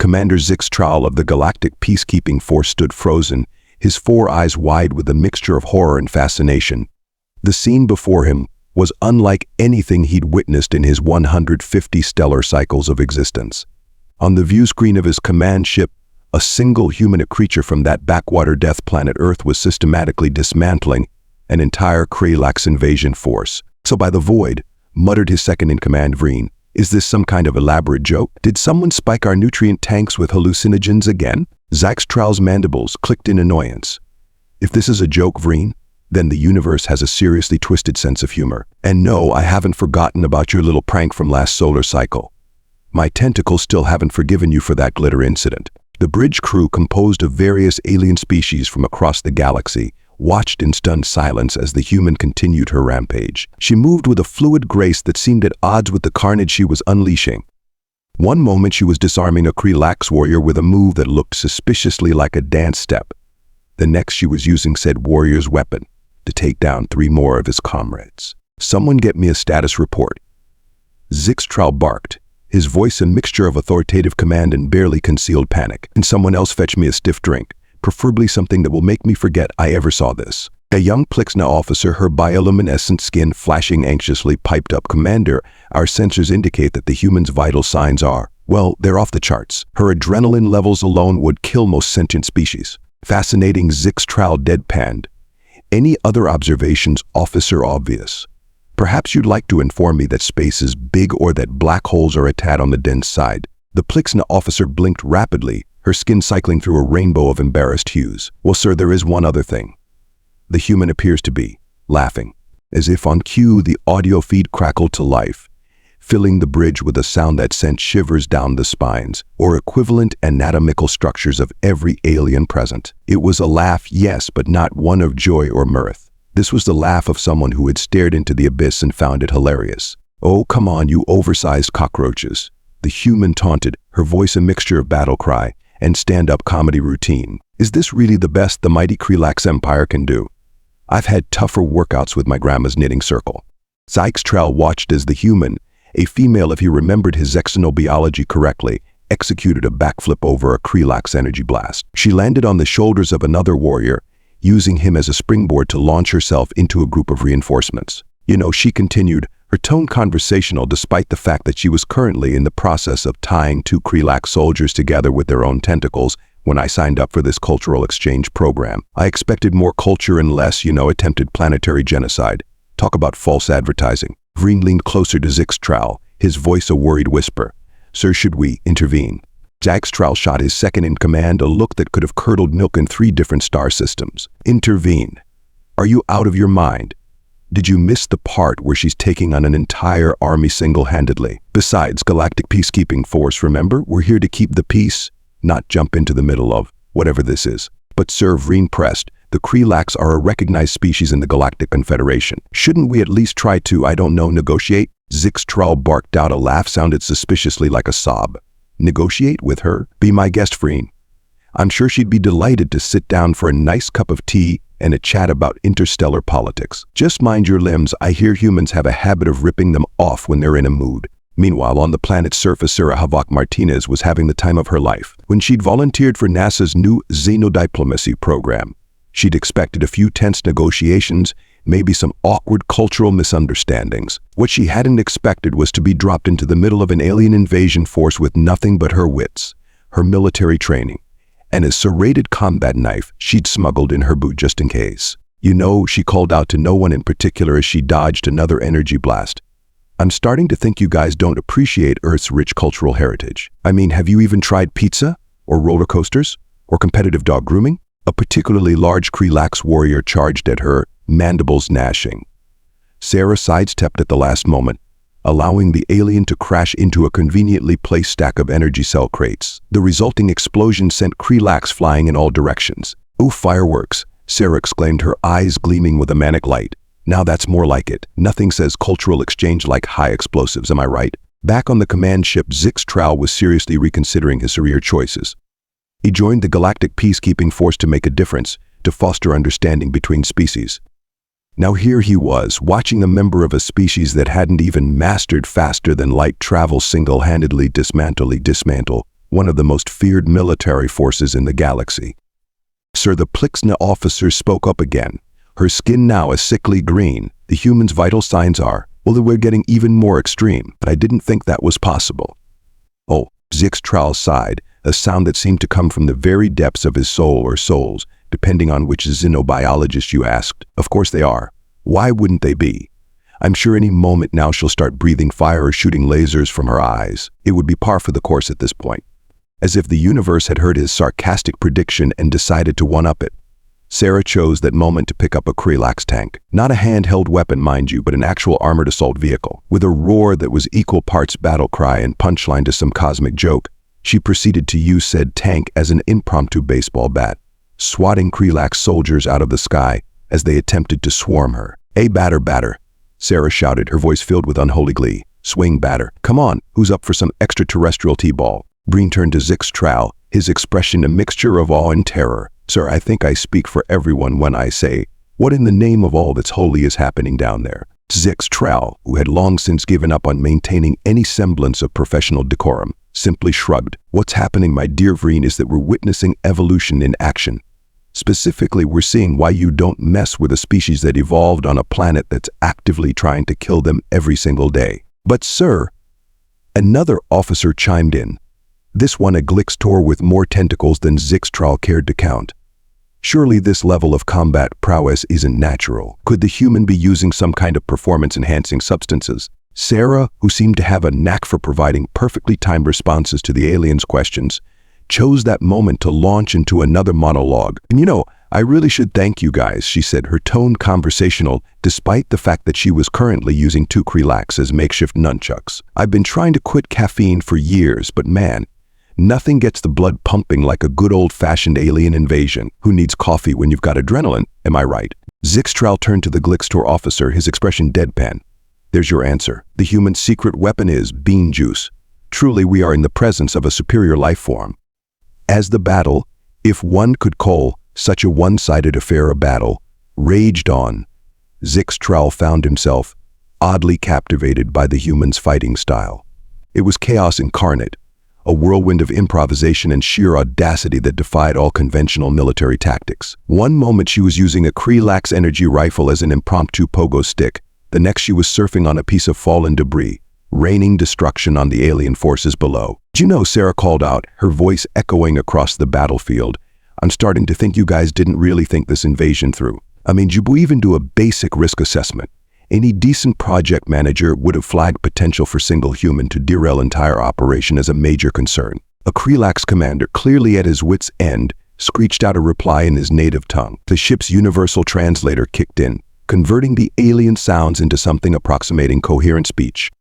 Commander Zyx'tral of the Galactic Peacekeeping Force stood frozen, his four eyes wide with a mixture of horror and fascination. The scene before him was unlike anything he'd witnessed in his 150 stellar cycles of existence. On the view screen of his command ship, a single humanoid creature from that backwater death planet Earth was systematically dismantling an entire Kre'lax invasion force. "So by the void," muttered his second-in-command Vreen. "Is this some kind of elaborate joke? Did someone spike our nutrient tanks with hallucinogens again?" Zyx'tral's mandibles clicked in annoyance. "If this is a joke, Vreen, then the universe has a seriously twisted sense of humor. And no, I haven't forgotten about your little prank from last solar cycle. My tentacles still haven't forgiven you for that glitter incident." The bridge crew, composed of various alien species from across the galaxy, watched in stunned silence as the human continued her rampage. She moved with a fluid grace that seemed at odds with the carnage she was unleashing. One moment she was disarming a Kre'lax warrior with a move that looked suspiciously like a dance step. The next she was using said warrior's weapon to take down 3 more of his comrades. "Someone get me a status report." Zyx'tral barked, his voice a mixture of authoritative command and barely concealed panic. "And someone else fetch me a stiff drink, preferably something that will make me forget I ever saw this." A young Plixna officer, her bioluminescent skin flashing anxiously, piped up, "Commander, our sensors indicate that the human's vital signs are, well, they're off the charts. Her adrenaline levels alone would kill most sentient species." Fascinating, Zyx'tral deadpanned. "Any other observations, officer? Obvious. Perhaps you'd like to inform me that space is big or that black holes are a tad on the dense side." The Plixna officer blinked rapidly, her skin cycling through a rainbow of embarrassed hues. "Well, sir, there is one other thing." The human appears to be laughing. As if on cue, the audio feed crackled to life, filling the bridge with a sound that sent shivers down the spines, or equivalent anatomical structures of every alien present. It was a laugh, yes, but not one of joy or mirth. This was the laugh of someone who had stared into the abyss and found it hilarious. "Oh, come on, you oversized cockroaches," the human taunted, her voice a mixture of battle cry and stand-up comedy routine. "Is this really the best the mighty Kre'lax Empire can do? I've had tougher workouts with my grandma's knitting circle." Zyx'tral watched as the human, a female if he remembered his xenobiology correctly, executed a backflip over a Kre'lax energy blast. She landed on the shoulders of another warrior, using him as a springboard to launch herself into a group of reinforcements. "You know," she continued, her tone conversational despite the fact that she was currently in the process of tying 2 Kre'lax soldiers together with their own tentacles. "When I signed up for this cultural exchange program, I expected more culture and less, attempted planetary genocide. Talk about false advertising." Vreen leaned closer to Zyx'tral, his voice a worried whisper. "Sir, should we intervene?" Zyx'tral shot his second-in-command a look that could have curdled milk in 3 different star systems. "Intervene? Are you out of your mind? Did you miss the part where she's taking on an entire army single-handedly? Besides, Galactic Peacekeeping Force, remember? We're here to keep the peace, not jump into the middle of whatever this is." "But Sir," Vreen pressed, "the Kre'lax are a recognized species in the Galactic Confederation. Shouldn't we at least try to, negotiate?" Zyx'tral barked out, a laugh sounded suspiciously like a sob. "Negotiate with her? Be my guest, Vreen. I'm sure she'd be delighted to sit down for a nice cup of tea and a chat about interstellar politics. Just mind your limbs, I hear humans have a habit of ripping them off when they're in a mood." Meanwhile, on the planet's surface, Sarah Martinez was having the time of her life. When she'd volunteered for NASA's new xenodiplomacy program, she'd expected a few tense negotiations, maybe some awkward cultural misunderstandings. What she hadn't expected was to be dropped into the middle of an alien invasion force with nothing but her wits, her military training, and a serrated combat knife she'd smuggled in her boot just in case. She called out to no one in particular as she dodged another energy blast. "I'm starting to think you guys don't appreciate Earth's rich cultural heritage. I mean, have you even tried pizza? Or roller coasters? Or competitive dog grooming?" A particularly large Kre'lax warrior charged at her, mandibles gnashing. Sarah sidestepped at the last moment, allowing the alien to crash into a conveniently placed stack of energy cell crates. The resulting explosion sent Kre'lax flying in all directions. "Oh, fireworks!" Sarah exclaimed, her eyes gleaming with a manic light. "Now that's more like it. Nothing says cultural exchange like high explosives, am I right?" Back on the command ship, Zyx'tral was seriously reconsidering his career choices. He joined the Galactic Peacekeeping Force to make a difference, to foster understanding between species. Now here he was, watching a member of a species that hadn't even mastered faster-than-light travel single-handedly dismantle one of the most feared military forces in the galaxy. Sir, the Plixna officer spoke up again, her skin now a sickly green. The human's vital signs are, well, we're getting even more extreme, but I didn't think that was possible. Oh, Zyx'tral sighed, a sound that seemed to come from the very depths of his soul or souls, depending on which xenobiologist you asked. Of course they are. Why wouldn't they be? I'm sure any moment now she'll start breathing fire or shooting lasers from her eyes. It would be par for the course at this point. As if the universe had heard his sarcastic prediction and decided to one-up it. Sarah chose that moment to pick up a Kre'lax tank. Not a handheld weapon, mind you, but an actual armored assault vehicle. With a roar that was equal parts battle cry and punchline to some cosmic joke, she proceeded to use said tank as an impromptu baseball bat, swatting Kre'lax soldiers out of the sky as they attempted to swarm her. "Hey, batter, batter," Sarah shouted, her voice filled with unholy glee. "Swing, batter. Come on, who's up for some extraterrestrial t-ball?" Breen turned to Zyx'tral, his expression a mixture of awe and terror. "Sir, I think I speak for everyone when I say, what in the name of all that's holy is happening down there?" Zyx'tral, who had long since given up on maintaining any semblance of professional decorum, simply shrugged. "What's happening, my dear Vreen, is that we're witnessing evolution in action. Specifically, we're seeing why you don't mess with a species that evolved on a planet that's actively trying to kill them every single day." "But sir," another officer chimed in, this one a Glixtor with more tentacles than Zyx'tral cared to count. "Surely this level of combat prowess isn't natural. Could the human be using some kind of performance-enhancing substances?" Sarah, who seemed to have a knack for providing perfectly timed responses to the aliens' questions, chose that moment to launch into another monologue. "And you know, I really should thank you guys," she said, her tone conversational, despite the fact that she was currently using 2 Kre'lax as makeshift nunchucks. "I've been trying to quit caffeine for years, but man, nothing gets the blood pumping like a good old-fashioned alien invasion. Who needs coffee when you've got adrenaline, am I right?" Zyx'tral turned to the Glixtor officer, his expression deadpan. "There's your answer. The human's secret weapon is bean juice. Truly, we are in the presence of a superior life form." As the battle, if one could call such a one-sided affair a battle, raged on, Zyx'tral found himself oddly captivated by the human's fighting style. It was chaos incarnate, a whirlwind of improvisation and sheer audacity that defied all conventional military tactics. One moment she was using a Kre'lax energy rifle as an impromptu pogo stick, the next she was surfing on a piece of fallen debris, raining destruction on the alien forces below. "Do you know," Sarah called out, her voice echoing across the battlefield, "I'm starting to think you guys didn't really think this invasion through. I mean, did you even do a basic risk assessment? Any decent project manager would have flagged potential for single human to derail entire operation as a major concern." A Kre'lax commander, clearly at his wit's end, screeched out a reply in his native tongue. The ship's universal translator kicked in, converting the alien sounds into something approximating coherent speech.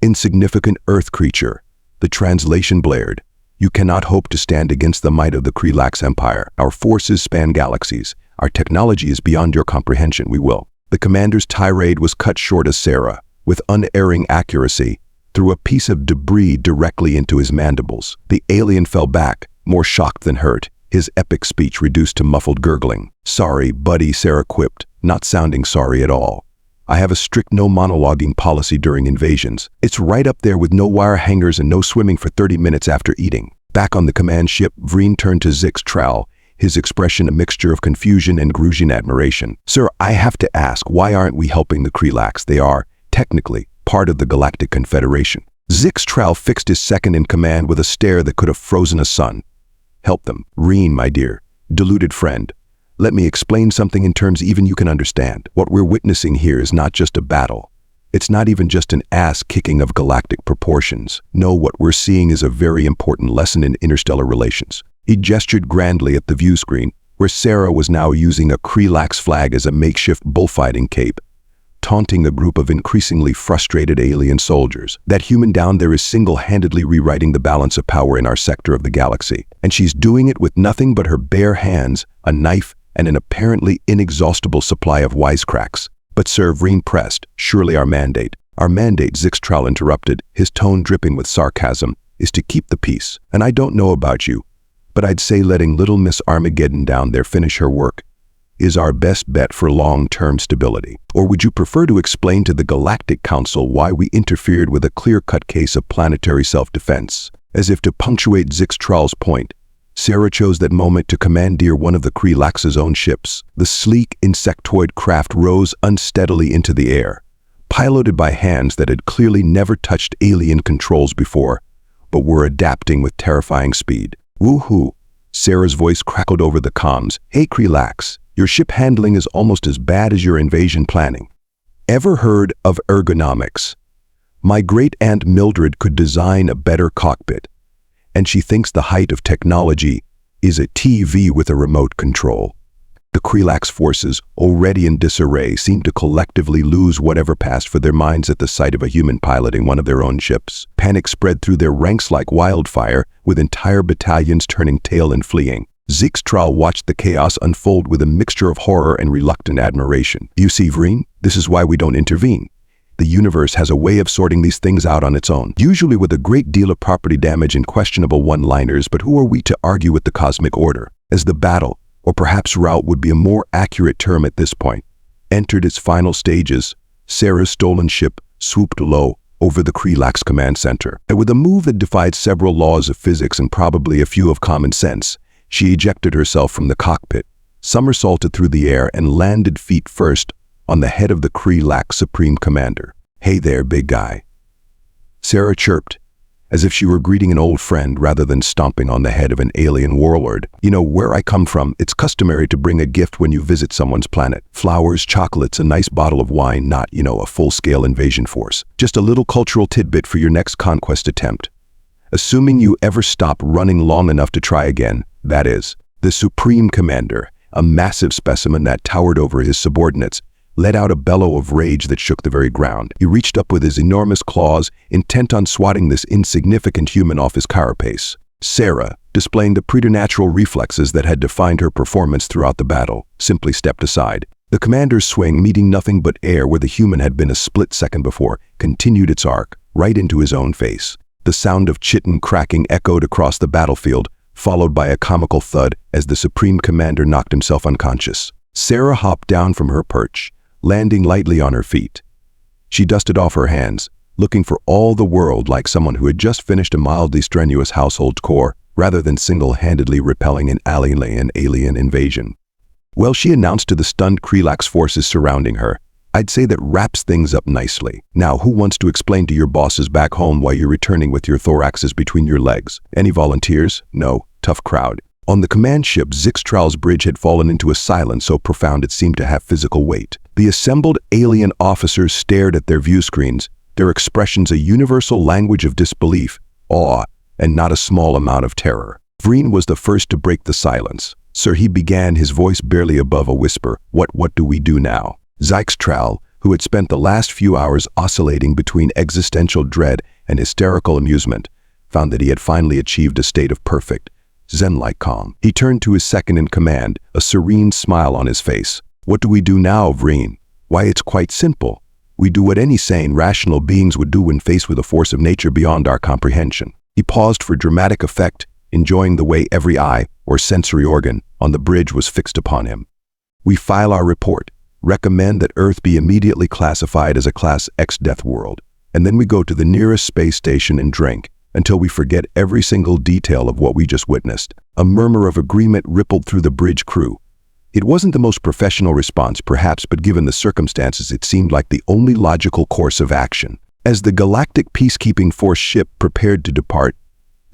"Insignificant Earth creature," the translation blared. "You cannot hope to stand against the might of the Kre'lax Empire. Our forces span galaxies. Our technology is beyond your comprehension. We will." The commander's tirade was cut short as Sarah, with unerring accuracy, threw a piece of debris directly into his mandibles. The alien fell back, more shocked than hurt, his epic speech reduced to muffled gurgling. "Sorry, buddy," Sarah quipped, not sounding sorry at all. "I have a strict no monologuing policy during invasions. It's right up there with no wire hangers and no swimming for 30 minutes after eating." Back on the command ship, Vreen turned to Zyx'tral, his expression a mixture of confusion and Grusian admiration. "Sir, I have to ask, why aren't we helping the Kre'lax? They are, technically, part of the Galactic Confederation." Zyx'tral fixed his second-in-command with a stare that could have frozen a sun. "Help them. Vreen, my dear, deluded friend. Let me explain something in terms even you can understand. What we're witnessing here is not just a battle. It's not even just an ass-kicking of galactic proportions. No, what we're seeing is a very important lesson in interstellar relations." He gestured grandly at the view screen, where Sarah was now using a Kre'lax flag as a makeshift bullfighting cape, taunting a group of increasingly frustrated alien soldiers. "That human down there is single-handedly rewriting the balance of power in our sector of the galaxy, and she's doing it with nothing but her bare hands, a knife, and an apparently inexhaustible supply of wisecracks." "But Sir," Vreen pressed, "surely our mandate." "Our mandate," Zyx'tral interrupted, his tone dripping with sarcasm, "is to keep the peace. And I don't know about you, but I'd say letting little Miss Armageddon down there finish her work is our best bet for long-term stability. Or would you prefer to explain to the Galactic Council why we interfered with a clear-cut case of planetary self-defense?" As if to punctuate Zyx'tral's point, Sarah chose that moment to commandeer one of the Kre'lax's own ships. The sleek, insectoid craft rose unsteadily into the air, piloted by hands that had clearly never touched alien controls before, but were adapting with terrifying speed. "Woohoo!" Sarah's voice crackled over the comms. "Hey Kre'lax, your ship handling is almost as bad as your invasion planning. Ever heard of ergonomics? My great-aunt Mildred could design a better cockpit, and she thinks the height of technology is a TV with a remote control." The Kre'lax forces, already in disarray, seemed to collectively lose whatever passed for their minds at the sight of a human piloting one of their own ships. Panic spread through their ranks like wildfire, with entire battalions turning tail and fleeing. Zyx'tral watched the chaos unfold with a mixture of horror and reluctant admiration. "You see, Vreen, this is why we don't intervene. The universe has a way of sorting these things out on its own, usually with a great deal of property damage and questionable one-liners, but who are we to argue with the cosmic order?" As the battle, or perhaps rout would be a more accurate term at this point, entered its final stages, Sarah's stolen ship swooped low over the Kre'lax command center. And with a move that defied several laws of physics and probably a few of common sense, she ejected herself from the cockpit, somersaulted through the air, and landed feet first on the head of the Kre'lax Supreme Commander. "Hey there, big guy," Sarah chirped, as if she were greeting an old friend rather than stomping on the head of an alien warlord. "You know, where I come from, it's customary to bring a gift when you visit someone's planet. Flowers, chocolates, a nice bottle of wine, not, a full-scale invasion force. Just a little cultural tidbit for your next conquest attempt. Assuming you ever stop running long enough to try again, that is." The Supreme Commander, a massive specimen that towered over his subordinates, let out a bellow of rage that shook the very ground. He reached up with his enormous claws, intent on swatting this insignificant human off his carapace. Sarah, displaying the preternatural reflexes that had defined her performance throughout the battle, simply stepped aside. The commander's swing, meeting nothing but air where the human had been a split second before, continued its arc, right into his own face. The sound of chitin cracking echoed across the battlefield, followed by a comical thud as the Supreme Commander knocked himself unconscious. Sarah hopped down from her perch, landing lightly on her feet. She dusted off her hands, looking for all the world like someone who had just finished a mildly strenuous household chore, rather than single-handedly repelling an alien invasion. "Well," she announced to the stunned Kre'lax forces surrounding her, "I'd say that wraps things up nicely. Now, who wants to explain to your bosses back home why you're returning with your thoraxes between your legs? Any volunteers? No. Tough crowd." On the command ship, Zyx'tral's bridge had fallen into a silence so profound it seemed to have physical weight. The assembled alien officers stared at their view screens, their expressions a universal language of disbelief, awe, and not a small amount of terror. Vreen was the first to break the silence. "Sir," he began, his voice barely above a whisper, what do we do now?" Zyx'tral, who had spent the last few hours oscillating between existential dread and hysterical amusement, found that he had finally achieved a state of perfect, zen-like calm. He turned to his second-in-command, a serene smile on his face. "What do we do now, Vreen? Why, it's quite simple. We do what any sane, rational beings would do when faced with a force of nature beyond our comprehension." He paused for dramatic effect, enjoying the way every eye, or sensory organ, on the bridge was fixed upon him. "We file our report, recommend that Earth be immediately classified as a Class X death world, and then we go to the nearest space station and drink, until we forget every single detail of what we just witnessed." A murmur of agreement rippled through the bridge crew. It wasn't the most professional response, perhaps, but given the circumstances, it seemed like the only logical course of action. As the Galactic Peacekeeping Force ship prepared to depart,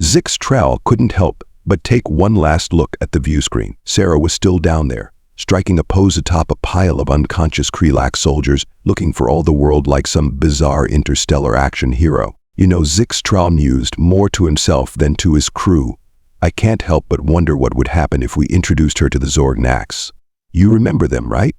Zyx'tral couldn't help but take one last look at the view screen. Sarah was still down there, striking a pose atop a pile of unconscious Kre'lax soldiers, looking for all the world like some bizarre interstellar action hero. Zyx'tral mused more to himself than to his crew. "I can't help but wonder what would happen if we introduced her to the Zorg'nax. You remember them, right?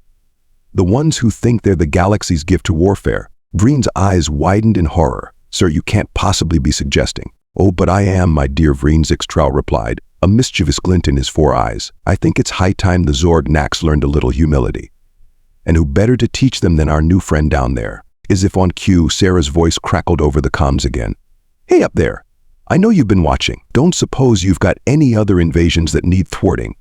The ones who think they're the galaxy's gift to warfare." Vreen's eyes widened in horror. "Sir, you can't possibly be suggesting." "Oh, but I am, my dear Vreen," Zyx'tral replied, a mischievous glint in his 4 eyes. "I think it's high time the Zorg'nax learned a little humility. And who better to teach them than our new friend down there?" As if on cue, Sarah's voice crackled over the comms again. "Hey up there, I know you've been watching. Don't suppose you've got any other invasions that need thwarting?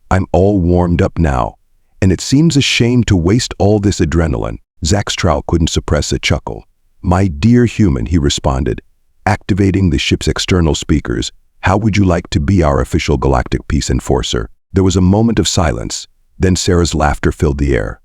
I'm all warmed up now, and it seems a shame to waste all this adrenaline." Zyx'tral couldn't suppress a chuckle. "My dear human," he responded, activating the ship's external speakers. "How would you like to be our official Galactic Peace Enforcer?" There was a moment of silence, then Sarah's laughter filled the air.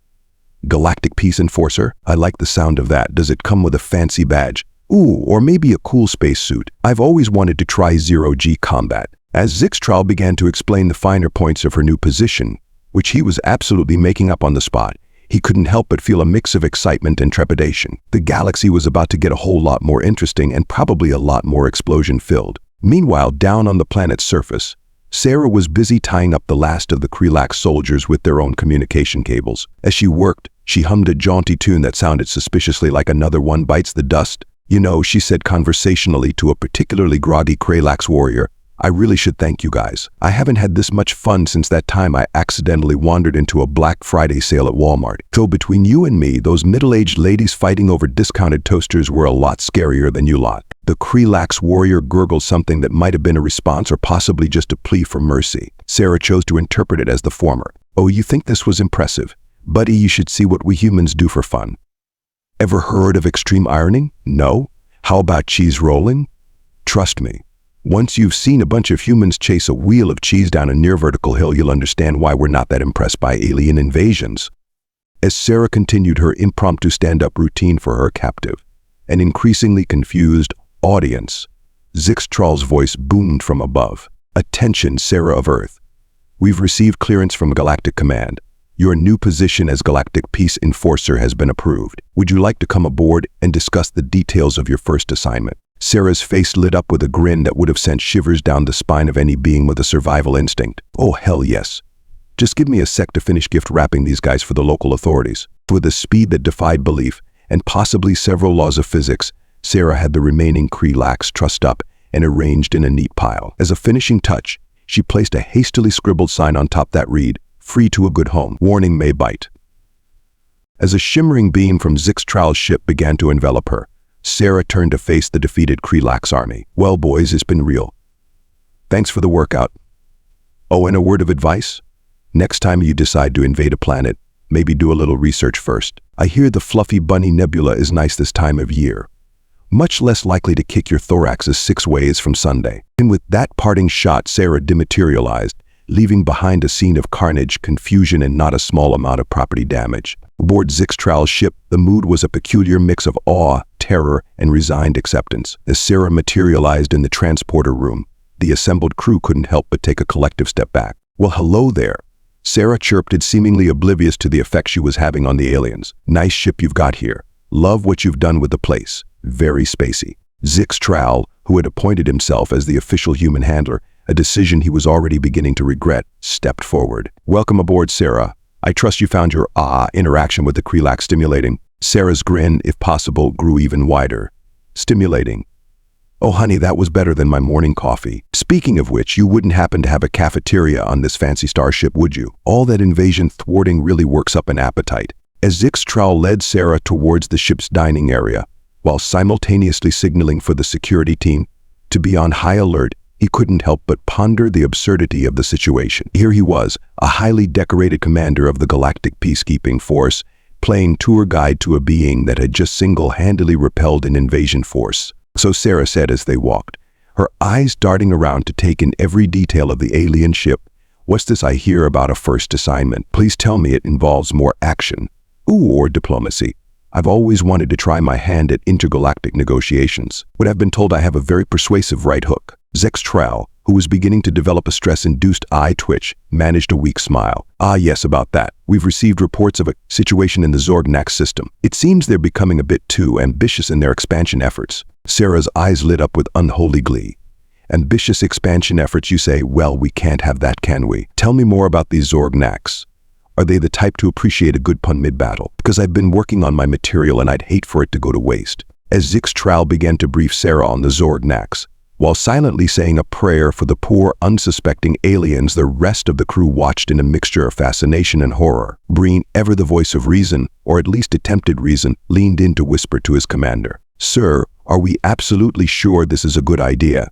"Galactic Peace Enforcer? I like the sound of that. Does it come with a fancy badge? Ooh, or maybe a cool spacesuit. I've always wanted to try zero-G combat." As Zyx'tral began to explain the finer points of her new position, which he was absolutely making up on the spot, he couldn't help but feel a mix of excitement and trepidation. The galaxy was about to get a whole lot more interesting and probably a lot more explosion-filled. Meanwhile, down on the planet's surface, Sarah was busy tying up the last of the Kre'lax soldiers with their own communication cables. As she worked, she hummed a jaunty tune that sounded suspiciously like "Another One Bites the Dust." "You know," she said conversationally to a particularly groggy Kre'lax warrior, "I really should thank you guys. I haven't had this much fun since that time I accidentally wandered into a Black Friday sale at Walmart. So between you and me, those middle-aged ladies fighting over discounted toasters were a lot scarier than you lot." The Kre'lax warrior gurgled something that might have been a response or possibly just a plea for mercy. Sarah chose to interpret it as the former. "Oh, you think this was impressive? Buddy, you should see what we humans do for fun. Ever heard of extreme ironing? No? How about cheese rolling? Trust me. Once you've seen a bunch of humans chase a wheel of cheese down a near-vertical hill, you'll understand why we're not that impressed by alien invasions." As Sarah continued her impromptu stand-up routine for her captive, an increasingly confused audience, Zyx'tral's voice boomed from above. "Attention, Sarah of Earth. We've received clearance from Galactic Command. Your new position as Galactic Peace Enforcer has been approved. Would you like to come aboard and discuss the details of your first assignment?" Sarah's face lit up with a grin that would have sent shivers down the spine of any being with a survival instinct. "Oh, hell yes. Just give me a sec to finish gift wrapping these guys for the local authorities." With a speed that defied belief, and possibly several laws of physics, Sarah had the remaining Kre'lax trussed up and arranged in a neat pile. As a finishing touch, she placed a hastily scribbled sign on top that read, "Free to a good home. Warning may bite." As a shimmering beam from Zyx'tral's ship began to envelop her, Sarah turned to face the defeated Kre'lax army. "Well, boys, it's been real. Thanks for the workout. Oh, and a word of advice? Next time you decide to invade a planet, maybe do a little research first. I hear the fluffy bunny nebula is nice this time of year. Much less likely to kick your thoraxes 6 ways from Sunday." And with that parting shot, Sarah dematerialized, leaving behind a scene of carnage, confusion, and not a small amount of property damage. Aboard Zyx'tral's ship, the mood was a peculiar mix of awe, terror, and resigned acceptance. As Sarah materialized in the transporter room, the assembled crew couldn't help but take a collective step back. "Well, hello there," Sarah chirped, seemingly oblivious to the effect she was having on the aliens. "Nice ship you've got here. Love what you've done with the place. Very spacey." Zyx'tral, who had appointed himself as the official human handler, a decision he was already beginning to regret, stepped forward. "Welcome aboard, Sarah. I trust you found your interaction with the Kre'lax stimulating." Sarah's grin, if possible, grew even wider. "Stimulating? Oh, honey, that was better than my morning coffee. Speaking of which, you wouldn't happen to have a cafeteria on this fancy starship, would you? All that invasion thwarting really works up an appetite." As Zyx'tral led Sarah towards the ship's dining area, while simultaneously signaling for the security team to be on high alert, he couldn't help but ponder the absurdity of the situation. Here he was, a highly decorated commander of the Galactic Peacekeeping Force, playing tour guide to a being that had just single-handedly repelled an invasion force. So Sarah said as they walked, her eyes darting around to take in every detail of the alien ship. "What's this I hear about a first assignment? Please tell me it involves more action. Ooh, or diplomacy. I've always wanted to try my hand at intergalactic negotiations. But I've been told I have a very persuasive right hook." Zyx'tral, who was beginning to develop a stress-induced eye twitch, managed a weak smile. "Ah, yes, about that. We've received reports of a situation in the Zorg'nax system. It seems they're becoming a bit too ambitious in their expansion efforts." Sarah's eyes lit up with unholy glee. "Ambitious expansion efforts, you say? Well, we can't have that, can we? Tell me more about these Zorg'nax. Are they the type to appreciate a good pun mid-battle? Because I've been working on my material and I'd hate for it to go to waste." As Zyx'tral began to brief Sarah on the Zorg'nax, while silently saying a prayer for the poor, unsuspecting aliens, the rest of the crew watched in a mixture of fascination and horror. Breen, ever the voice of reason, or at least attempted reason, leaned in to whisper to his commander. "Sir, are we absolutely sure this is a good idea?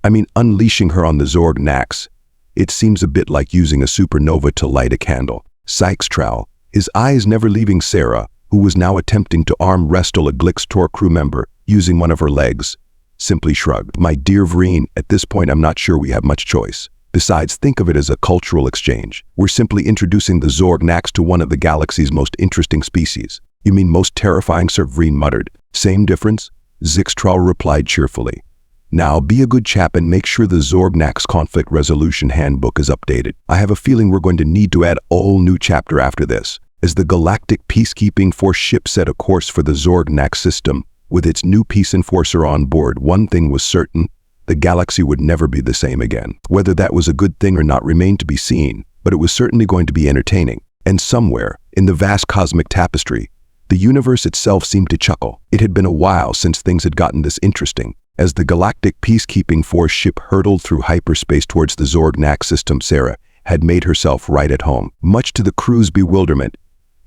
I mean, unleashing her on the Zorg'nax. It seems a bit like using a supernova to light a candle." Zyx'tral, his eyes never leaving Sarah, who was now attempting to arm wrestle a Glixtor crew member using one of her legs, simply shrugged. My dear Vreen, at this point I'm not sure we have much choice. Besides, think of it as a cultural exchange. We're simply introducing the Zorg'nax to one of the galaxy's most interesting species. You mean most terrifying, Sir Vreen muttered. Same difference? Zyx'tral replied cheerfully. Now, be a good chap and make sure the Zorg'nax Conflict Resolution Handbook is updated. I have a feeling we're going to need to add a whole new chapter after this. As the Galactic Peacekeeping Force ship set a course for the Zorg'nax system, with its new peace enforcer on board, one thing was certain: the galaxy would never be the same again. Whether that was a good thing or not remained to be seen, but it was certainly going to be entertaining. And somewhere, in the vast cosmic tapestry, the universe itself seemed to chuckle. It had been a while since things had gotten this interesting. As the Galactic Peacekeeping Force ship hurtled through hyperspace towards the Zorg'nax system, Sarah had made herself right at home. Much to the crew's bewilderment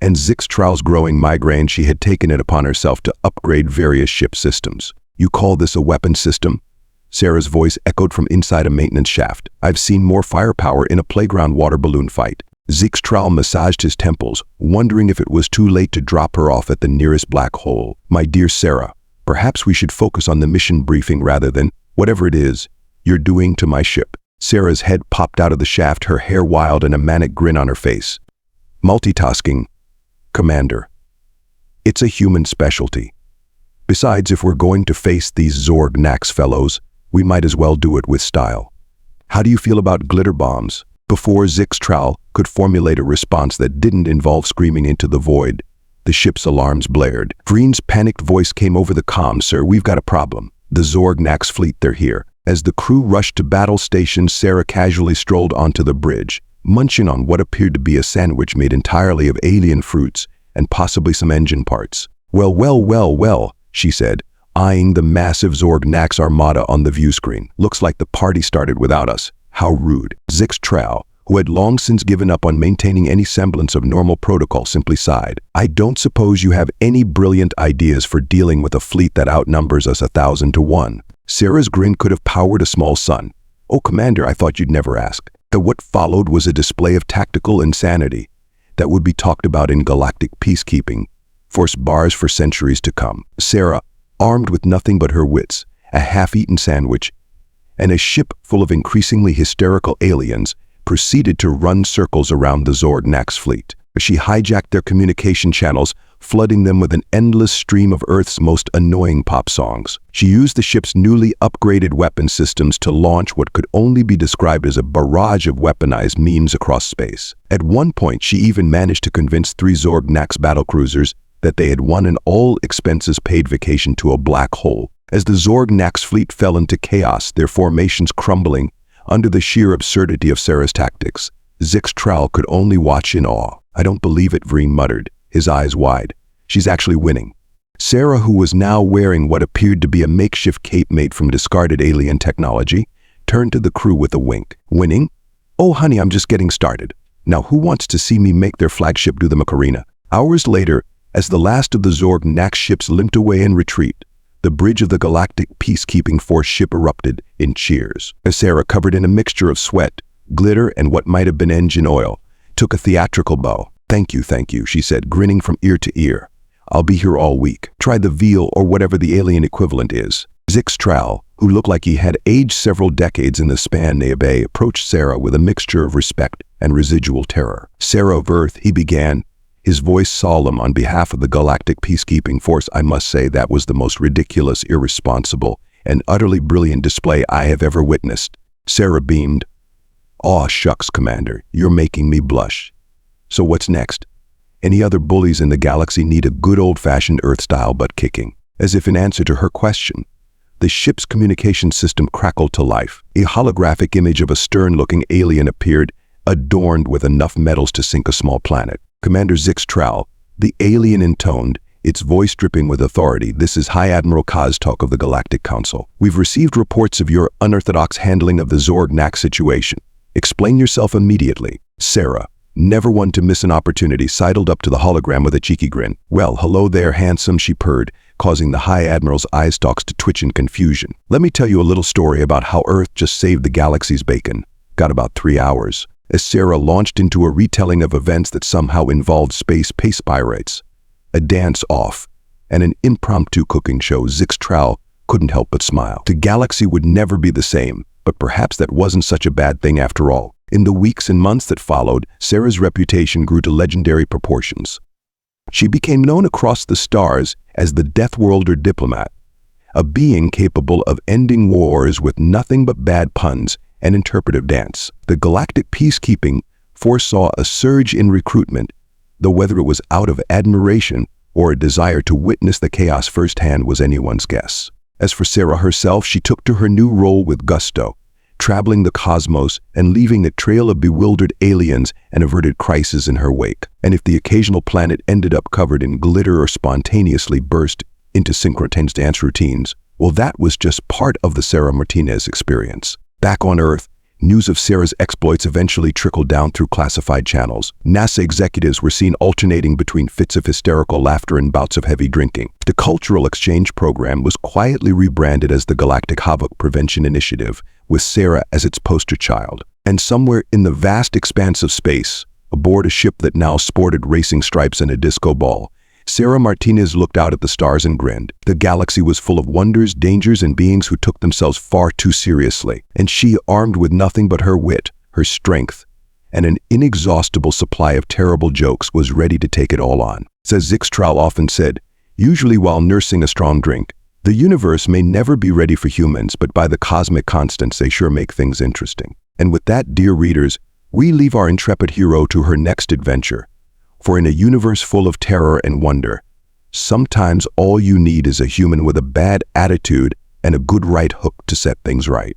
and Zyx'tral's growing migraine, she had taken it upon herself to upgrade various ship systems. You call this a weapon system? Sarah's voice echoed from inside a maintenance shaft. I've seen more firepower in a playground water balloon fight. Zyx'tral massaged his temples, wondering if it was too late to drop her off at the nearest black hole. My dear Sarah, perhaps we should focus on the mission briefing rather than whatever it is you're doing to my ship. Sarah's head popped out of the shaft, her hair wild and a manic grin on her face. Multitasking, Commander. It's a human specialty. Besides, if we're going to face these Zorg'nax fellows, we might as well do it with style. How do you feel about glitter bombs? Before Zyx'tral could formulate a response that didn't involve screaming into the void, the ship's alarms blared. Vreen's panicked voice came over the comm. Sir, we've got a problem. The Zorg'nax fleet, they're here. As the crew rushed to battle station, Sarah casually strolled onto the bridge, munching on what appeared to be a sandwich made entirely of alien fruits and possibly some engine parts. Well, she said, eyeing the massive Zorg'nax armada on the view screen. Looks like the party started without us. How rude. Zyx'tral, who had long since given up on maintaining any semblance of normal protocol, simply sighed. I don't suppose you have any brilliant ideas for dealing with a fleet that outnumbers us 1,000 to 1. Sarah's grin could have powered a small sun. Oh, Commander, I thought you'd never ask. What followed was a display of tactical insanity that would be talked about in Galactic Peacekeeping Force bars for centuries to come. Sarah, armed with nothing but her wits, a half-eaten sandwich, and a ship full of increasingly hysterical aliens, proceeded to run circles around the Zorg'nax fleet. She hijacked their communication channels, flooding them with an endless stream of Earth's most annoying pop songs. She used the ship's newly upgraded weapon systems to launch what could only be described as a barrage of weaponized memes across space. At one point, she even managed to convince 3 Zorg'nax battlecruisers that they had won an all-expenses-paid vacation to a black hole. As the Zorg'nax fleet fell into chaos, their formations crumbling under the sheer absurdity of Sarah's tactics, Zyx'tral could only watch in awe. I don't believe it, Vreen muttered, his eyes wide. She's actually winning. Sarah, who was now wearing what appeared to be a makeshift cape made from discarded alien technology, turned to the crew with a wink. Winning? Oh, honey, I'm just getting started. Now, who wants to see me make their flagship do the Macarena? Hours later, as the last of the Zorg'nax ships limped away in retreat, the bridge of the Galactic Peacekeeping Force ship erupted in cheers. As Sarah, covered in a mixture of sweat, glitter, and what might have been engine oil, took a theatrical bow. Thank you, she said, grinning from ear to ear. I'll be here all week. Try the veal or whatever the alien equivalent is. Zyx'tral, who looked like he had aged several decades in the span nearby, approached Sarah with a mixture of respect and residual terror. Sarah Verth, he began, his voice solemn. On behalf of the Galactic Peacekeeping Force, I must say that was the most ridiculous, irresponsible, and utterly brilliant display I have ever witnessed. Sarah beamed. Aw, shucks, Commander, you're making me blush. So what's next? Any other bullies in the galaxy need a good old-fashioned Earth-style butt-kicking. As if in answer to her question, the ship's communication system crackled to life. A holographic image of a stern-looking alien appeared, adorned with enough metals to sink a small planet. Commander Zyx'tral, the alien intoned, its voice dripping with authority. This is High Admiral Koztok of the Galactic Council. We've received reports of your unorthodox handling of the Zorg'nax situation. Explain yourself immediately. Sarah, never one to miss an opportunity, sidled up to the hologram with a cheeky grin. Well, hello there, handsome, she purred, causing the High Admiral's eye stalks to twitch in confusion. Let me tell you a little story about how Earth just saved the galaxy's bacon. Got about 3 hours. As Sarah launched into a retelling of events that somehow involved space pace pirates, a dance-off, and an impromptu cooking show, Zyx'tral couldn't help but smile. The galaxy would never be the same, but perhaps that wasn't such a bad thing after all. In the weeks and months that followed, Sarah's reputation grew to legendary proportions. She became known across the stars as the Deathworlder diplomat, a being capable of ending wars with nothing but bad puns and interpretive dance. The Galactic Peacekeeping Force saw a surge in recruitment, though whether it was out of admiration or a desire to witness the chaos firsthand was anyone's guess. As for Sarah herself, she took to her new role with gusto, traveling the cosmos and leaving a trail of bewildered aliens and averted crises in her wake. And if the occasional planet ended up covered in glitter or spontaneously burst into synchronous dance routines, well, that was just part of the Sarah Martinez experience. Back on Earth, news of Sarah's exploits eventually trickled down through classified channels. NASA executives were seen alternating between fits of hysterical laughter and bouts of heavy drinking. The cultural exchange program was quietly rebranded as the Galactic Havoc Prevention Initiative, with Sarah as its poster child. And somewhere in the vast expanse of space, aboard a ship that now sported racing stripes and a disco ball, Sarah Martinez looked out at the stars and grinned. The galaxy was full of wonders, dangers, and beings who took themselves far too seriously. And she, armed with nothing but her wit, her strength, and an inexhaustible supply of terrible jokes, was ready to take it all on. As Zyx'tral often said, usually while nursing a strong drink, the universe may never be ready for humans, but by the cosmic constants, they sure make things interesting. And with that, dear readers, we leave our intrepid hero to her next adventure. For in a universe full of terror and wonder, sometimes all you need is a human with a bad attitude and a good right hook to set things right.